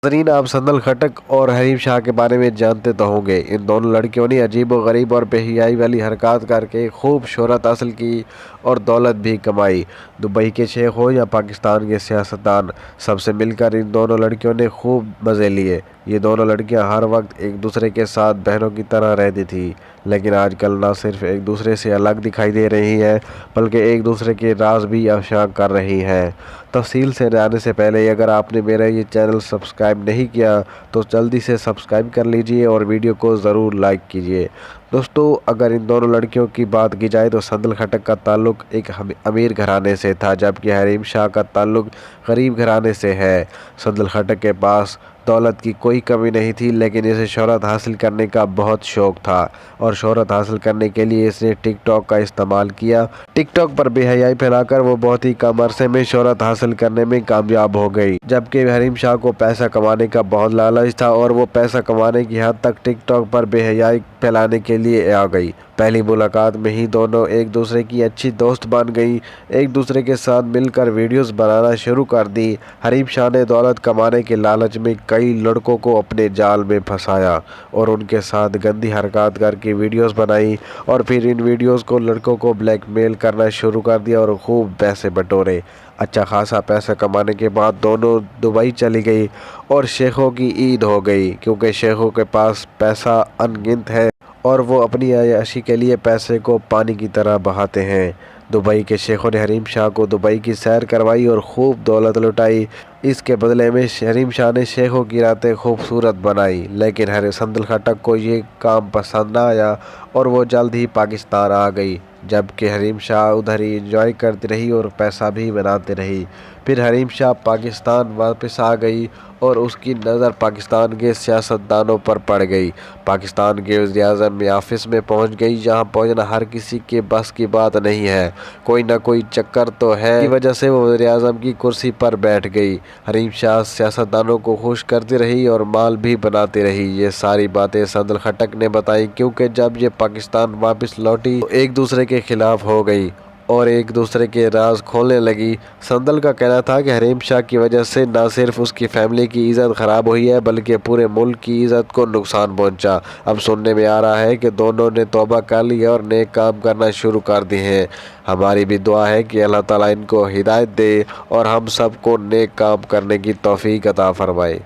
नाज़रीन, आप संदल खटक और हरीम शाह के बारे में जानते तो होंगे। इन दोनों लड़कियों ने अजीब व गरीब और बेहियाई वाली हरकत करके खूब शोहरत हासिल की और दौलत भी कमाई। दुबई के शेख हो या पाकिस्तान के सियासतदान, सबसे मिलकर इन दोनों लड़कियों ने खूब मज़े लिए। ये दोनों लड़कियां हर वक्त एक दूसरे के साथ बहनों की तरह रहती थी, लेकिन आजकल ना सिर्फ एक दूसरे से अलग दिखाई दे रही हैं, बल्कि एक दूसरे के राज भी अफशा कर रही हैं। तफसील से जाने से पहले अगर आपने मेरा ये चैनल सब्सक्राइब नहीं किया तो जल्दी से सब्सक्राइब कर लीजिए और वीडियो को ज़रूर लाइक कीजिए। दोस्तों, अगर इन दोनों लड़कियों की बात की जाए तो संदल खटक का ताल्लुक़ एक अमीर घराने से था, जबकि हरीम शाह का ताल्लुक़ गरीब घराने से है। संदल खटक के पास दौलत की कोई कमी नहीं थी, लेकिन इसे शोहरत हासिल करने का बहुत शौक़ था और शोहरत हासिल करने के लिए इसने टिकटॉक का इस्तेमाल किया। टिकटॉक पर बेहयाई फैलाकर वो बहुत ही कम अरसे में शोहरत हासिल करने में कामयाब हो गई, जबकि हरीम शाह को पैसा कमाने का बहुत लालच था और वो पैसा कमाने की हद तक टिकटॉक पर बेहयाई फैलाने के लिए आ गई। पहली मुलाकात में ही दोनों एक दूसरे की अच्छी दोस्त बन गई, एक दूसरे के साथ मिलकर वीडियोस बनाना शुरू कर दी। हरीम शाह ने दौलत कमाने के लालच में कई लड़कों को अपने जाल में फंसाया और उनके साथ गंदी हरकत करके वीडियोस बनाई और फिर इन वीडियोस को लड़कों को ब्लैकमेल करना शुरू कर दिया और खूब पैसे बटोरे। अच्छा खासा पैसा कमाने के बाद दोनों दुबई चली गई और शेखों की ईद हो गई, क्योंकि शेखों के पास पैसा अनगिनत है और वो अपनी अय्याशी के लिए पैसे को पानी की तरह बहाते हैं। दुबई के शेखों ने हरीम शाह को दुबई की सैर करवाई और खूब दौलत लुटाई। इसके बदले में हरीम शाह ने शेखों की रातें खूबसूरत बनाई, लेकिन संदल खटक को ये काम पसंद न आया और वो जल्द ही पाकिस्तान आ गई, जबकि हरीम शाह उधर ही इंजॉय करती रही और पैसा भी बनाती रही। फिर हरीम शाह पाकिस्तान वापस आ गई और उसकी नज़र पाकिस्तान के सियासतदानों पर पड़ गई। पाकिस्तान के वज़ीर-ए-आज़म में ऑफिस में पहुंच गई, जहां पहुंचना हर किसी के बस की बात नहीं है। कोई ना कोई चक्कर तो है, की वजह से वो वज़ीर-ए-आज़म की कुर्सी पर बैठ गई। हरीम शाह सियासतदानों को खुश करती रही और माल भी बनाती रही। ये सारी बातें संदल खटक ने बताई, क्योंकि जब ये पाकिस्तान वापस लौटी तो एक दूसरे के खिलाफ हो गई और एक दूसरे के राज खोलने लगी। संदल का कहना था कि हरीम शाह की वजह से न सिर्फ उसकी फैमिली की इज़्ज़त ख़राब हुई है, बल्कि पूरे मुल्क की इज़्ज़त को नुकसान पहुंचा। अब सुनने में आ रहा है कि दोनों ने तौबा कर ली और नेक काम करना शुरू कर दिए हैं। हमारी भी दुआ है कि अल्लाह ताला इनको हिदायत दे और हम सबको नेक काम करने की तौफीक अता फरमाए।